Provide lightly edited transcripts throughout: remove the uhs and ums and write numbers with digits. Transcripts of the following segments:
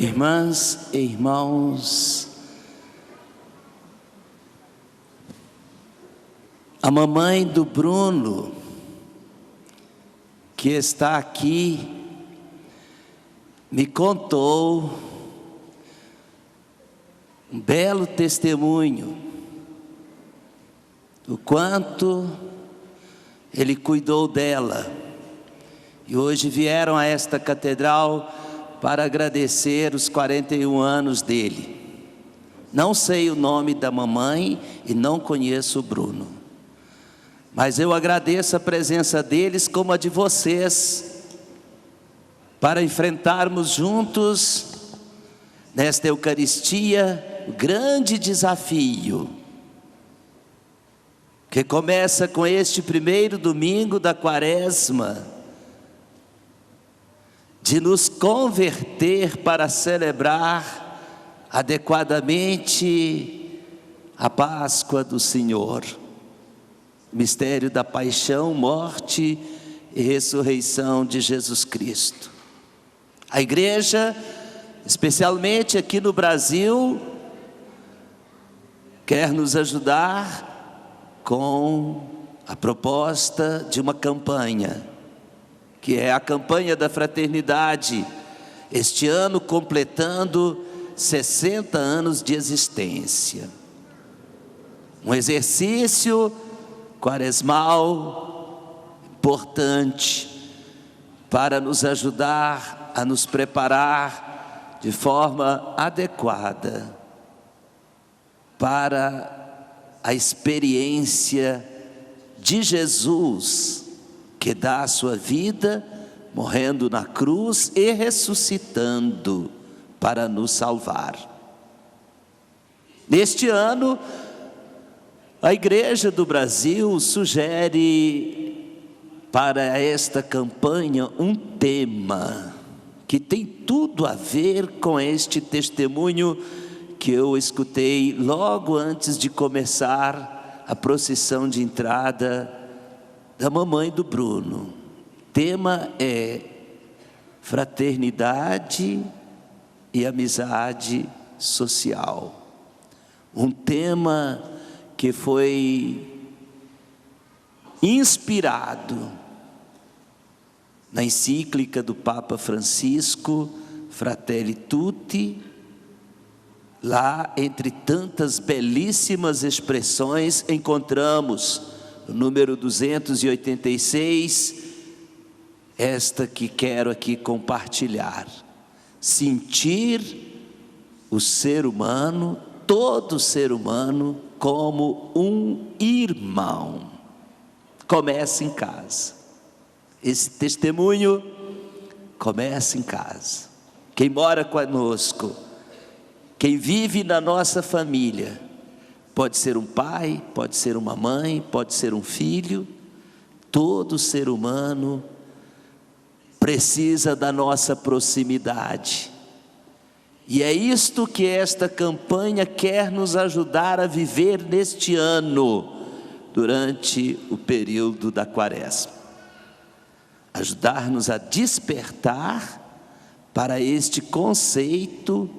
Irmãs e irmãos, a mamãe do Bruno, que está aqui, me contou um belo testemunho do quanto ele cuidou dela. E hoje vieram a esta catedral para agradecer os 41 anos dele. Não sei o nome da mamãe e não conheço o Bruno, mas eu agradeço a presença deles como a de vocês, para enfrentarmos juntos, nesta Eucaristia, o grande desafio, que começa com este primeiro domingo da Quaresma, de nos converter para celebrar adequadamente a Páscoa do Senhor, mistério da paixão, morte e ressurreição de Jesus Cristo. A igreja, especialmente aqui no Brasil, quer nos ajudar com a proposta de uma campanha, que é a campanha da fraternidade, este ano completando 60 anos de existência. Um exercício quaresmal importante para nos ajudar a nos preparar de forma adequada para a experiência de Jesus, que dá a sua vida, morrendo na cruz e ressuscitando para nos salvar. Neste ano, a Igreja do Brasil sugere para esta campanha um tema que tem tudo a ver com este testemunho que eu escutei logo antes de começar a procissão de entrada da mamãe do Bruno. O tema é fraternidade e amizade social. Um tema que foi inspirado na encíclica do Papa Francisco, Fratelli Tutti. Lá, entre tantas belíssimas expressões, encontramos o número 286, esta que quero aqui compartilhar: sentir o ser humano, todo ser humano, como um irmão. Começa em casa. Esse testemunho começa em casa. Quem mora conosco, quem vive na nossa família, pode ser um pai, pode ser uma mãe, pode ser um filho. Todo ser humano precisa da nossa proximidade. E é isto que esta campanha quer nos ajudar a viver neste ano, durante o período da Quaresma. Ajudar-nos a despertar para este conceito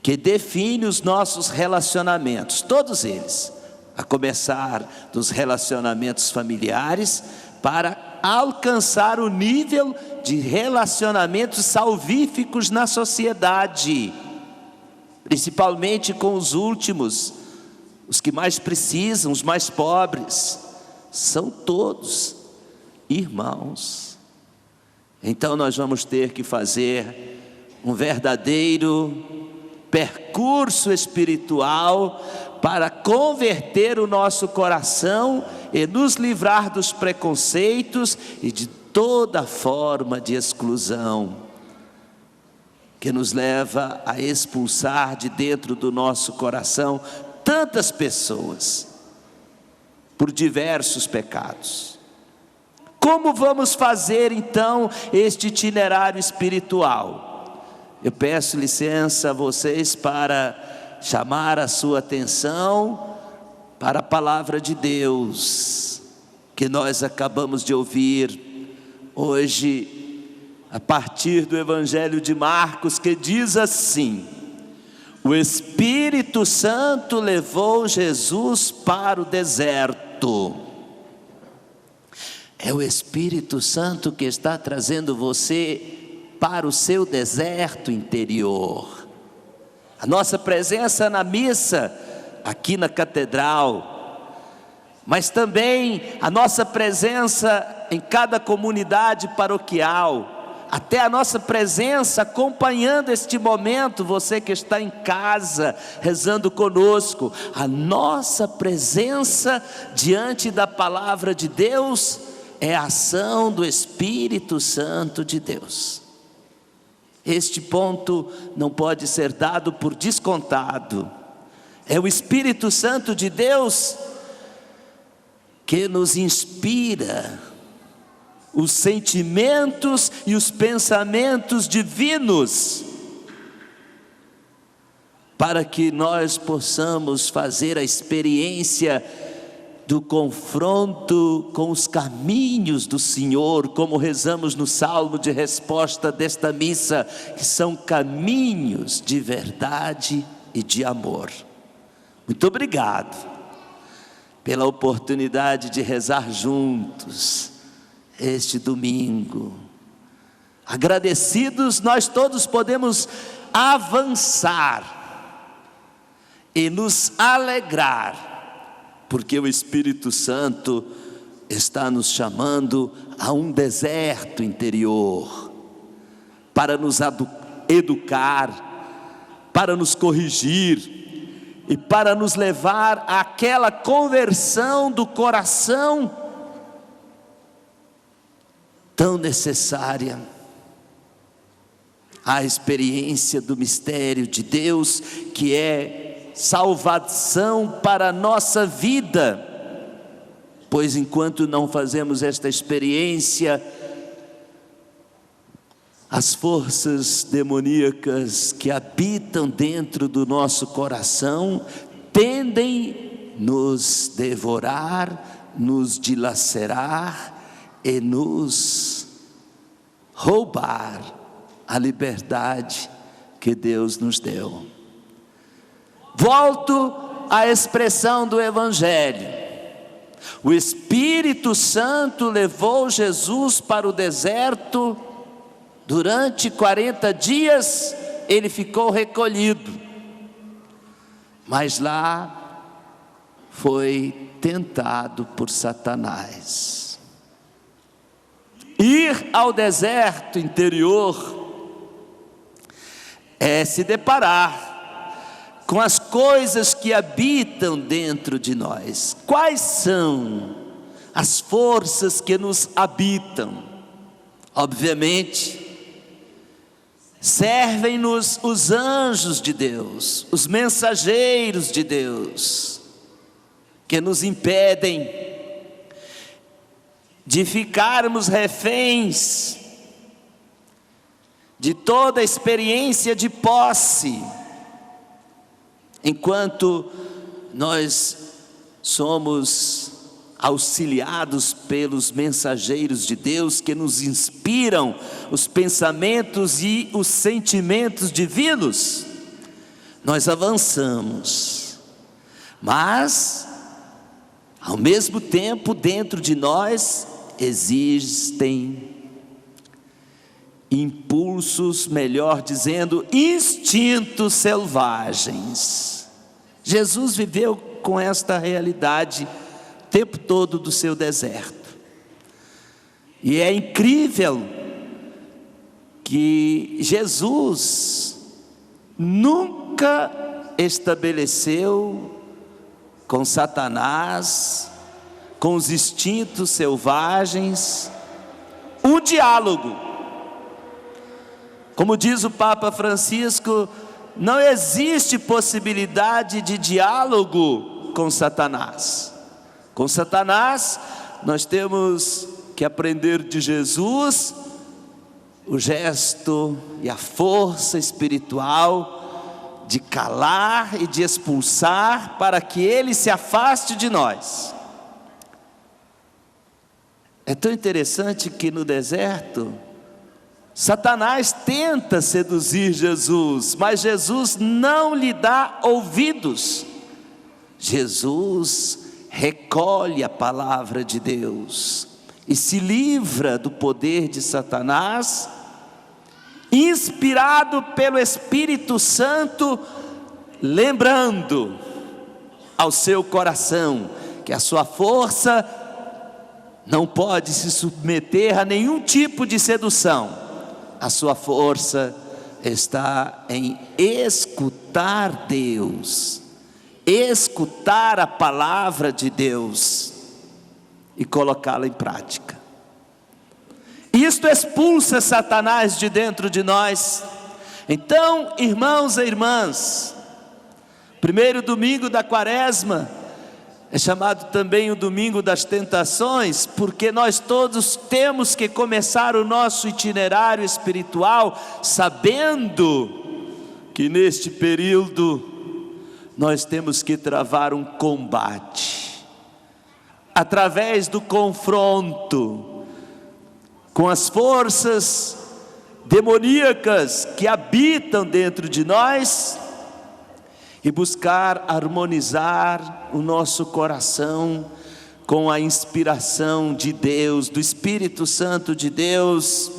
que define os nossos relacionamentos, todos eles, a começar dos relacionamentos familiares, para alcançar o nível de relacionamentos salvíficos na sociedade, principalmente com os últimos, os que mais precisam, os mais pobres. São todos irmãos. Então nós vamos ter que fazer um verdadeiro percurso espiritual para converter o nosso coração e nos livrar dos preconceitos e de toda forma de exclusão que nos leva a expulsar de dentro do nosso coração tantas pessoas por diversos pecados. Como vamos fazer então este itinerário espiritual? Eu peço licença a vocês para chamar a sua atenção para a palavra de Deus que nós acabamos de ouvir hoje a partir do Evangelho de Marcos, que diz assim: o Espírito Santo levou Jesus para o deserto. É o Espírito Santo que está trazendo você para o seu deserto interior. A nossa presença na missa, aqui na catedral, mas também a nossa presença em cada comunidade paroquial, até a nossa presença acompanhando este momento, você que está em casa rezando conosco, a nossa presença diante da palavra de Deus é a ação do Espírito Santo de Deus. Este ponto não pode ser dado por descontado. É o Espírito Santo de Deus que nos inspira os sentimentos e os pensamentos divinos, para que nós possamos fazer a experiência do confronto com os caminhos do Senhor, como rezamos no salmo de resposta desta missa, que são caminhos de verdade e de amor. Muito obrigado pela oportunidade de rezar juntos este domingo. Agradecidos, nós todos podemos avançar e nos alegrar, porque o Espírito Santo está nos chamando a um deserto interior, para nos educar, para nos corrigir e para nos levar àquela conversão do coração tão necessária, a experiência do mistério de Deus, que é salvação para a nossa vida, pois enquanto não fazemos esta experiência, as forças demoníacas que habitam dentro do nosso coração tendem nos devorar, nos dilacerar e nos roubar a liberdade que Deus nos deu. Volto à expressão do Evangelho: o Espírito Santo levou Jesus para o deserto. Durante 40 dias ele ficou recolhido, mas lá foi tentado por Satanás. Ir ao deserto interior é se deparar com as coisas que habitam dentro de nós. Quais são as forças que nos habitam? Obviamente, servem-nos os anjos de Deus, os mensageiros de Deus, que nos impedem de ficarmos reféns de toda a experiência de posse, enquanto nós somos auxiliados pelos mensageiros de Deus, que nos inspiram os pensamentos e os sentimentos divinos, nós avançamos. Mas, ao mesmo tempo, dentro de nós existem impulsos, melhor dizendo, instintos selvagens. Jesus viveu com esta realidade o tempo todo do seu deserto. E é incrível que Jesus nunca estabeleceu com Satanás, com os instintos selvagens, um diálogo. Como diz o Papa Francisco, não existe possibilidade de diálogo com Satanás. Com Satanás, nós temos que aprender de Jesus o gesto e a força espiritual de calar e de expulsar, para que ele se afaste de nós. É tão interessante que no deserto, Satanás tenta seduzir Jesus, mas Jesus não lhe dá ouvidos. Jesus recolhe a palavra de Deus e se livra do poder de Satanás, inspirado pelo Espírito Santo, lembrando ao seu coração que a sua força não pode se submeter a nenhum tipo de sedução. A sua força está em escutar Deus, escutar a palavra de Deus e colocá-la em prática. Isto expulsa Satanás de dentro de nós. Então, irmãos e irmãs, primeiro domingo da quaresma é chamado também o domingo das tentações, porque nós todos temos que começar o nosso itinerário espiritual sabendo que neste período nós temos que travar um combate, através do confronto com as forças demoníacas que habitam dentro de nós, e buscar harmonizar o nosso coração com a inspiração de Deus, do Espírito Santo de Deus,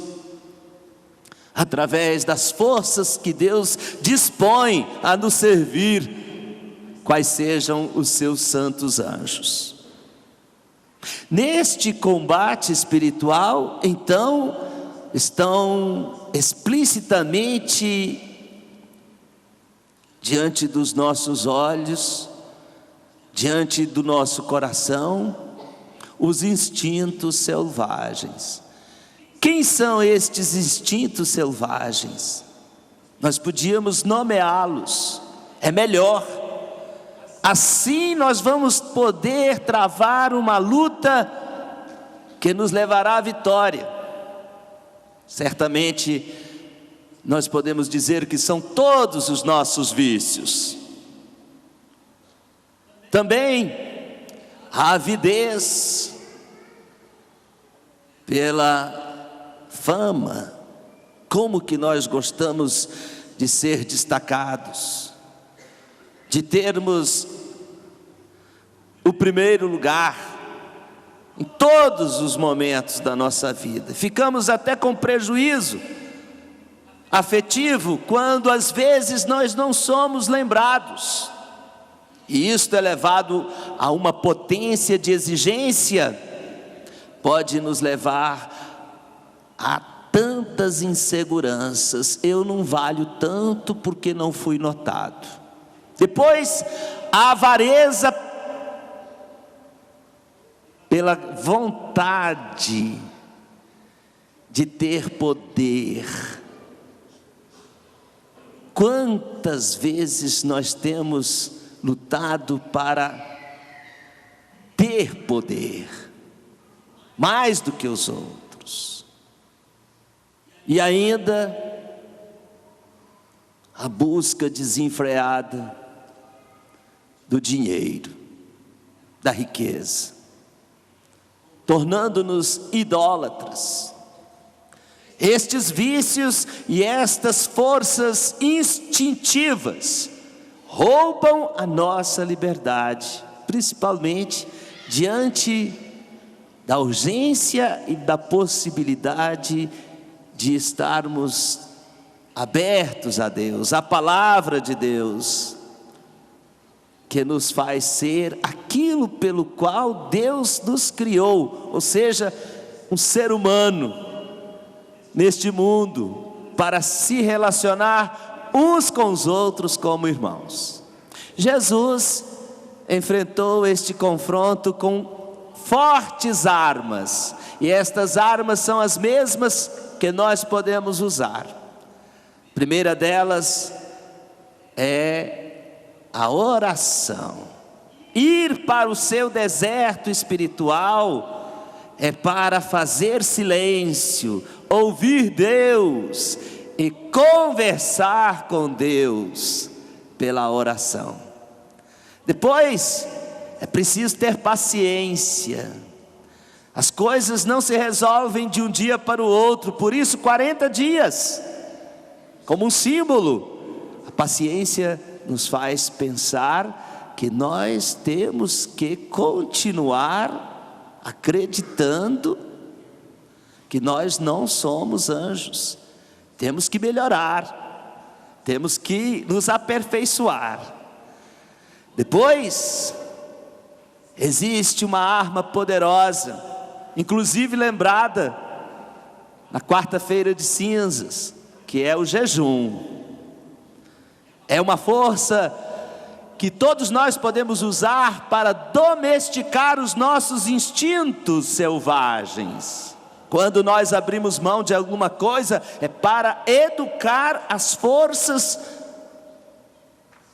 através das forças que Deus dispõe a nos servir, quais sejam os seus santos anjos. Neste combate espiritual, então, estão explicitamente diante dos nossos olhos, diante do nosso coração, os instintos selvagens. Quem são estes instintos selvagens? Nós podíamos nomeá-los, é melhor. Assim nós vamos poder travar uma luta que nos levará à vitória. Certamente nós podemos dizer que são todos os nossos vícios. Também a avidez pela fama, como que nós gostamos de ser destacados, de termos o primeiro lugar em todos os momentos da nossa vida. Ficamos até com prejuízo afetivo quando às vezes nós não somos lembrados, e isto é levado a uma potência de exigência, pode nos levar a tantas inseguranças. Eu não valho tanto porque não fui notado. Depois, a avareza pela vontade de ter poder. Quantas vezes nós temos lutado para ter poder, mais do que os outros, e ainda a busca desenfreada do dinheiro, da riqueza, tornando-nos idólatras. Estes vícios e estas forças instintivas roubam a nossa liberdade, principalmente diante da urgência e da possibilidade de estarmos abertos a Deus, a palavra de Deus, que nos faz ser aquilo pelo qual Deus nos criou, ou seja, um ser humano neste mundo, para se relacionar uns com os outros como irmãos. Jesus enfrentou este confronto com fortes armas, e estas armas são as mesmas que nós podemos usar. A primeira delas é a oração. Ir para o seu deserto espiritual é para fazer silêncio, ouvir Deus e conversar com Deus pela oração. Depois, é preciso ter paciência, As coisas não se resolvem de um dia para o outro, por isso 40 dias, como um símbolo. A paciência nos faz pensar que nós temos que continuar acreditando que nós não somos anjos. Temos que melhorar, temos que nos aperfeiçoar. Depois, existe uma arma poderosa, inclusive lembrada na quarta-feira de cinzas, que é o jejum. É uma força que todos nós podemos usar para domesticar os nossos instintos selvagens. Quando nós abrimos mão de alguma coisa, é para educar as forças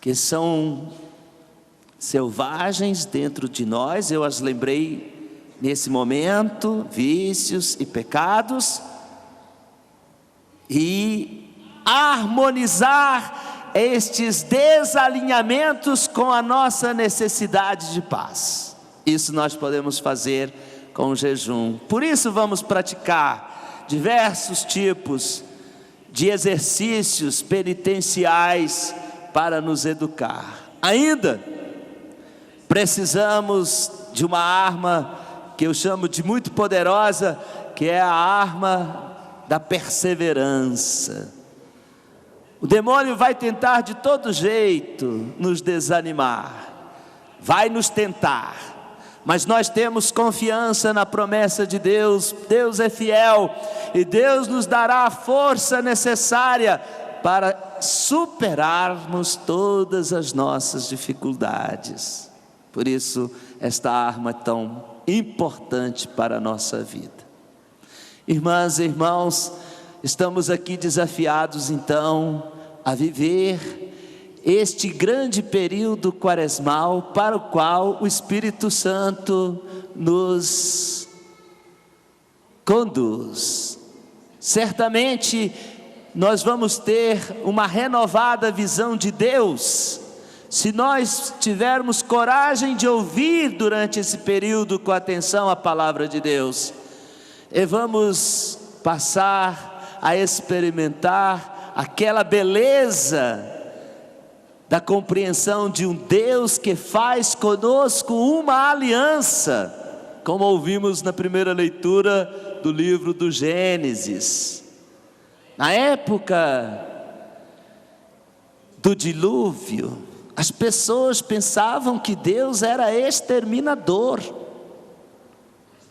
que são selvagens dentro de nós. Eu as lembrei nesse momento: vícios e pecados, e harmonizar estes desalinhamentos com a nossa necessidade de paz. Isso nós podemos fazer com o jejum. Por isso vamos praticar diversos tipos de exercícios penitenciais para nos educar. Ainda precisamos de uma arma que eu chamo de muito poderosa, que é a arma da perseverança. O demônio vai tentar de todo jeito nos desanimar, vai nos tentar, mas nós temos confiança na promessa de Deus. Deus é fiel e Deus nos dará a força necessária para superarmos todas as nossas dificuldades. Por isso, esta arma é tão importante para a nossa vida. Irmãs e irmãos, estamos aqui desafiados então a viver este grande período quaresmal, para o qual o Espírito Santo nos conduz. Certamente nós vamos ter uma renovada visão de Deus, se nós tivermos coragem de ouvir durante esse período com atenção a palavra de Deus, e vamos passar a experimentar aquela beleza da compreensão de um Deus que faz conosco uma aliança, como ouvimos na primeira leitura do livro do Gênesis. Na época do dilúvio, as pessoas pensavam que Deus era exterminador.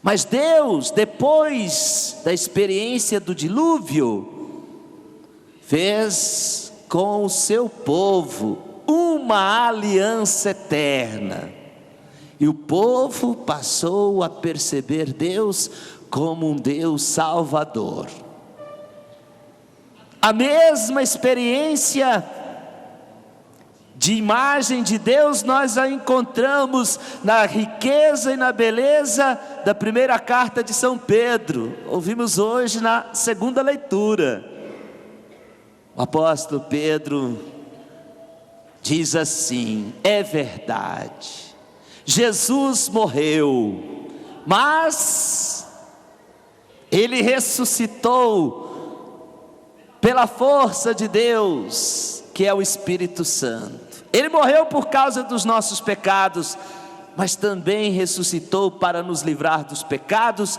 Mas Deus, depois da experiência do dilúvio, fez com o seu povo uma aliança eterna. E o povo passou a perceber Deus como um Deus salvador. A mesma experiência de imagem de Deus nós a encontramos na riqueza e na beleza da primeira carta de São Pedro. Ouvimos hoje na segunda leitura. O apóstolo Pedro diz assim: é verdade, Jesus morreu, mas Ele ressuscitou pela força de Deus, que é o Espírito Santo. Ele morreu por causa dos nossos pecados, mas também ressuscitou para nos livrar dos pecados,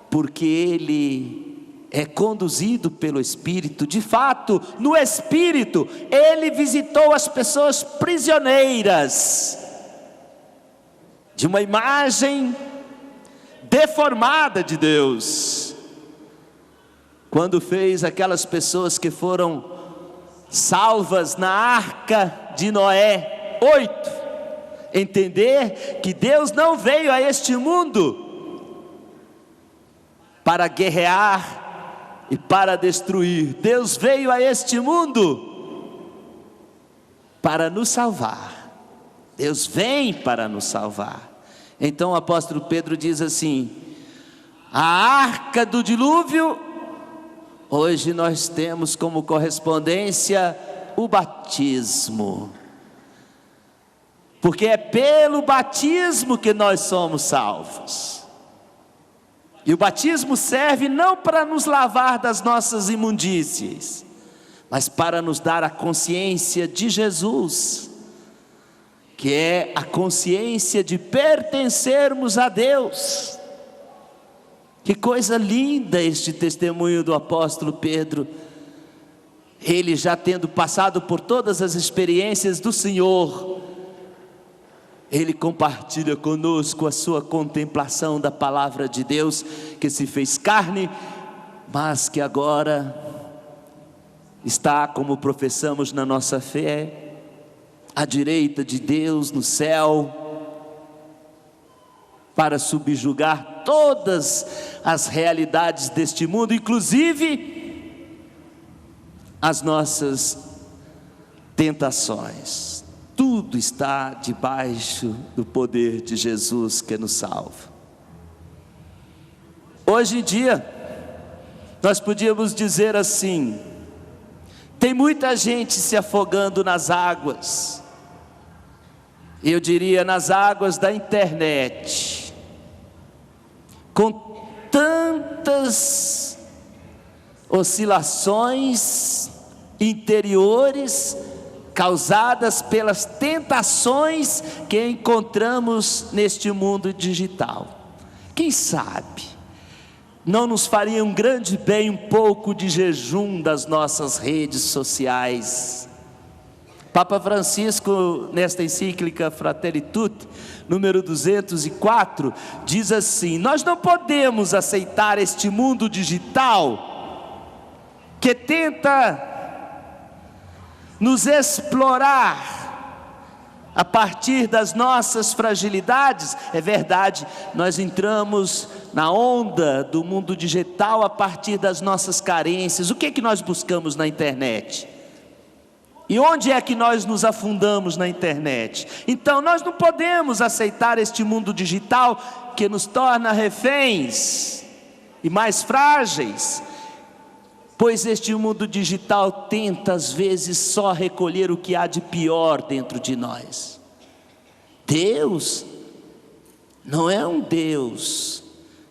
porque Ele é conduzido pelo Espírito. De fato, no Espírito, Ele visitou as pessoas prisioneiras de uma imagem deformada de Deus, quando fez aquelas pessoas que foram salvas na arca de Noé, 8, entender que Deus não veio a este mundo para guerrear e para destruir. Deus veio a este mundo para nos salvar. Deus vem para nos salvar. Então o apóstolo Pedro diz assim: a arca do dilúvio, hoje nós temos como correspondência o batismo, porque é pelo batismo que nós somos salvos. E o batismo serve não para nos lavar das nossas imundícies, mas para nos dar a consciência de Jesus, que é a consciência de pertencermos a Deus. Que coisa linda este testemunho do apóstolo Pedro. Ele, já tendo passado por todas as experiências do Senhor, ele compartilha conosco a sua contemplação da palavra de Deus, que se fez carne, mas que agora está, como professamos na nossa fé, à direita de Deus no céu, para subjugar todas as realidades deste mundo, inclusive as nossas tentações. Tudo está debaixo do poder de Jesus que nos salva. Hoje em dia, nós podíamos dizer assim: tem muita gente se afogando nas águas, eu diria nas águas da internet, com tantas oscilações interiores causadas pelas tentações que encontramos neste mundo digital. Quem sabe não nos faria um grande bem um pouco de jejum das nossas redes sociais? Papa Francisco, nesta encíclica Fratelli Tutti, número 204, diz assim: nós não podemos aceitar este mundo digital que tenta nos explorar a partir das nossas fragilidades. É verdade, nós entramos na onda do mundo digital a partir das nossas carências. O que é que nós buscamos na internet? E onde é que nós nos afundamos na internet? Então nós não podemos aceitar este mundo digital que nos torna reféns e mais frágeis, pois este mundo digital tenta às vezes só recolher o que há de pior dentro de nós. Deus não é um Deus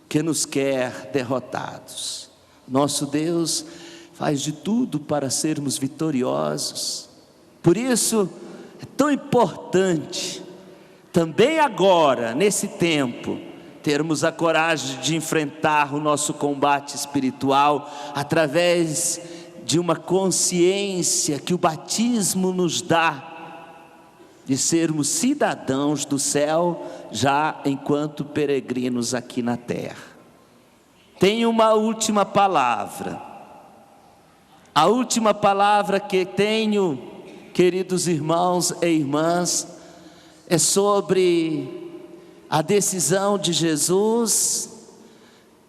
que nos quer derrotados. Nosso Deus faz de tudo para sermos vitoriosos. Por isso é tão importante, também agora, nesse tempo, termos a coragem de enfrentar o nosso combate espiritual através de uma consciência que o batismo nos dá, de sermos cidadãos do céu, já enquanto peregrinos aqui na terra. Tenho uma última palavra. A última palavra que tenho, queridos irmãos e irmãs, é sobre a decisão de Jesus,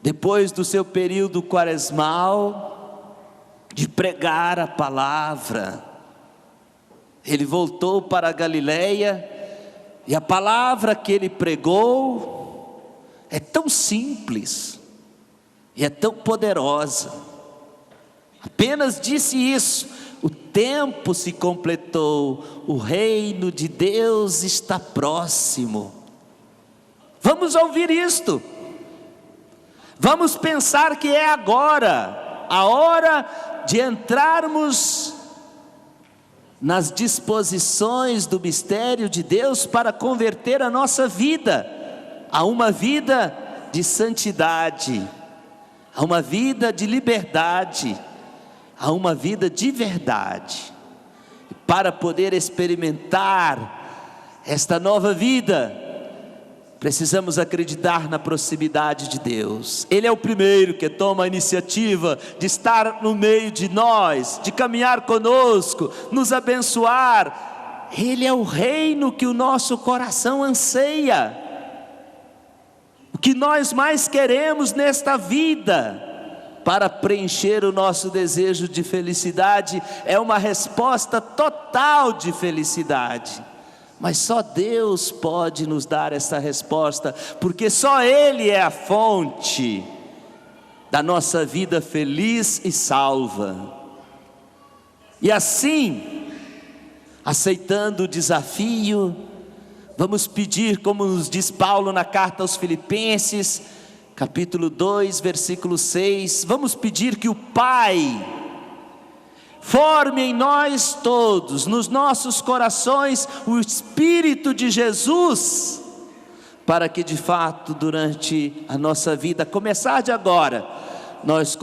depois do seu período quaresmal, de pregar a palavra. Ele voltou para a Galileia, e a palavra que ele pregou é tão simples e é tão poderosa. Apenas disse isso: o tempo se completou, o reino de Deus está próximo. Vamos ouvir isto, vamos pensar que é agora, a hora de entrarmos nas disposições do mistério de Deus para converter a nossa vida a uma vida de santidade, a uma vida de liberdade, a uma vida de verdade. Para poder experimentar esta nova vida, precisamos acreditar na proximidade de Deus. Ele é o primeiro que toma a iniciativa de estar no meio de nós, de caminhar conosco, nos abençoar. Ele é o reino que o nosso coração anseia. O que nós mais queremos nesta vida, para preencher o nosso desejo de felicidade, é uma resposta total de felicidade. Mas só Deus pode nos dar essa resposta, porque só Ele é a fonte da nossa vida feliz e salva. E assim, aceitando o desafio, vamos pedir, como nos diz Paulo na carta aos Filipenses, capítulo 2, versículo 6. Vamos pedir que o Pai forme em nós todos, nos nossos corações, o Espírito de Jesus, para que de fato durante a nossa vida, começar de agora, nós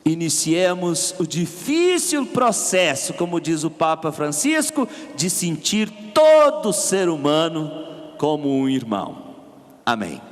iniciemos o difícil processo, como diz o Papa Francisco, de sentir todo ser humano como um irmão. Amém.